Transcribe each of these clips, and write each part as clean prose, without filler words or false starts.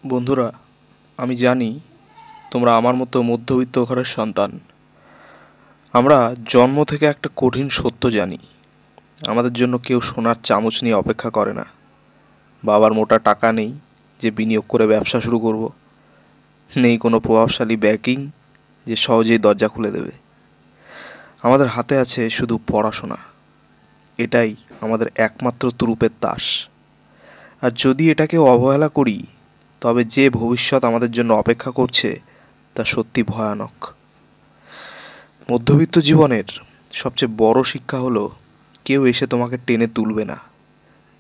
বন্ধুরা, আমি জানি তোমরা আমার মতো মধ্যবিত্ত ঘরের সন্তান। আমরা জন্ম থেকে একটা কঠিন সত্য জানি, আমাদের জন্য কেউ সোনার চামচ নিয়ে অপেক্ষা করে না। বাবার মোটা টাকা নেই যে বিনিয়োগ করে ব্যবসা শুরু করব, নেই কোনো প্রভাবশালী ব্যাকিং যে সহজেই দরজা খুলে দেবে। আমাদের হাতে আছে শুধু পড়াশোনা, এটাই আমাদের একমাত্র তুরুপের তাস। আর যদি এটাকেও অবহেলা করি, তবে যে ভবিষ্যৎ আমাদের জন্য অপেক্ষা করছে তা সত্যি ভয়ানক। মধ্যবিত্ত জীবনের সবচেয়ে বড় শিক্ষা হলো, কেউ এসে তোমাকে টেনে তুলবে না।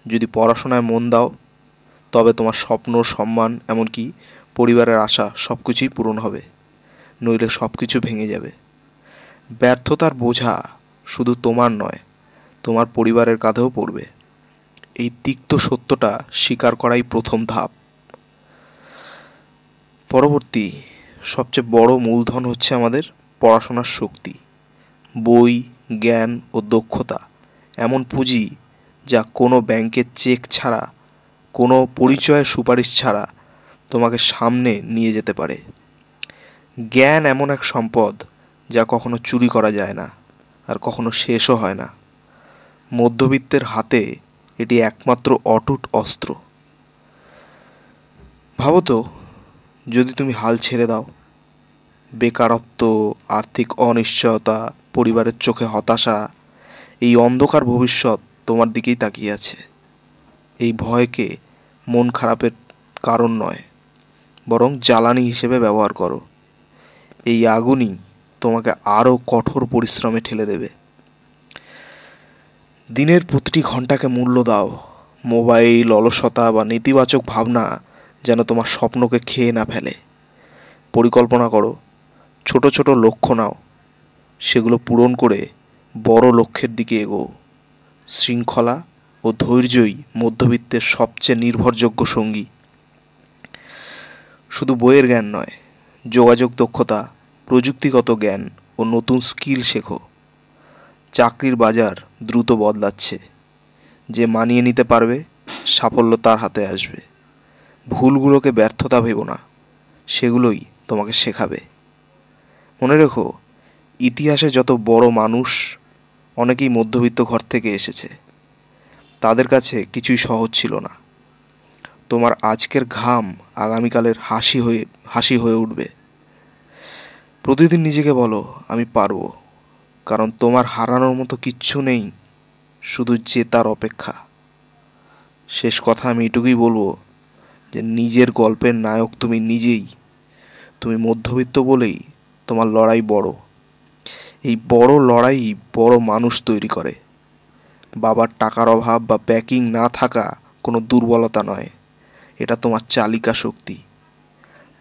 যদি পড়াশোনায় মন দাও, তবে তোমার স্বপ্ন, সম্মান, এমনকি পরিবারের আশা সব কিছুই পূরণ হবে। নইলে সব কিছু ভেঙে যাবে। ব্যর্থতার বোঝা শুধু তোমার নয়, তোমার পরিবারের কাঁধেও পড়বে। এই তিক্ত সত্যটা স্বীকার করাই প্রথম ধাপ। পরবর্তী সবচেয়ে বড় মূলধন হচ্ছে আমাদের পড়াশোনার শক্তি। বই, জ্ঞান ও দক্ষতা এমন পুঁজি যা কোনো ব্যাংকের চেক ছাড়া, কোনো পরিচয়ের সুপারিশ ছাড়া তোমাকে সামনে নিয়ে যেতে পারে। জ্ঞান এমন এক সম্পদ যা কখনো চুরি করা যায় না, আর কখনো শেষও হয় না। মধ্যবিত্তের হাতে এটি একমাত্র অটুট অস্ত্র। ভাবো তো, যদি তুমি হাল ছেড়ে দাও, বেকারত্ব, আর্থিক অনিশ্চয়তা, পরিবারের চোখে হতাশা, এই অন্ধকার ভবিষ্যৎ তোমার দিকেই তাকিয়ে আছে। এই ভয়কে মন খারাপের কারণ নয়, বরং জ্বালানি হিসেবে ব্যবহার করো। এই আগুনই তোমাকে আরও কঠোর পরিশ্রমে ঠেলে দেবে। দিনের প্রতিটি ঘন্টাকে মূল্য দাও। মোবাইল, অলসতা বা নেতিবাচক ভাবনা যেন তোমার স্বপ্নকে খেয়ে না ফেলে। পরিকল্পনা করো, ছোট ছোট লক্ষ্য নাও, সেগুলো পূরণ করে বড় লক্ষ্যের দিকে এগোও। শৃঙ্খলা ও ধৈর্যই মধ্যবিত্তের সবচেয়ে নির্ভরযোগ্য সঙ্গী। শুধু বইয়ের জ্ঞান নয়, যোগাযোগ দক্ষতা, প্রযুক্তিগত জ্ঞান ও নতুন স্কিল শেখো। চাকরির বাজার দ্রুত বদলাচ্ছে। যে মানিয়ে নিতে পারবে, সাফল্য তার হাতে আসবে। ভুলগুলোকে ব্যর্থতা ভেবো না, সেগুলোই তোমাকে শেখাবে। মনে রেখো, ইতিহাসে যত বড় মানুষ, অনেকেই মধ্যবিত্ত ঘর থেকে এসেছে। তাদের কাছে কিছুই সহজ ছিল না। তোমার আজকের ঘাম আগামীকালের হাসি হয়ে উঠবে। প্রতিদিন নিজেকে বলো, আমি পারবো, কারণ তোমার হারানোর মতো কিচ্ছু নেই, শুধু জেতার অপেক্ষা। শেষ কথা আমি এটুকুই বলবো যে নিজের গল্পের নায়ক তুমি নিজেই। তুমি মধ্যবিত্ত বলেই তোমার লড়াই বড়। এই বড় লড়াই বড় মানুষ তৈরি করে। বাবার টাকার অভাব বা ব্যাকিং না থাকা কোনো দুর্বলতা নয়, এটা তোমার চালিকা শক্তি।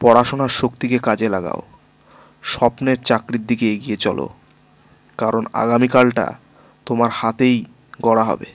পড়াশোনার শক্তিকে কাজে লাগাও, স্বপ্নের চাকরির দিকে এগিয়ে চলো, কারণ আগামীকালটা তোমার হাতেই গড়া হবে।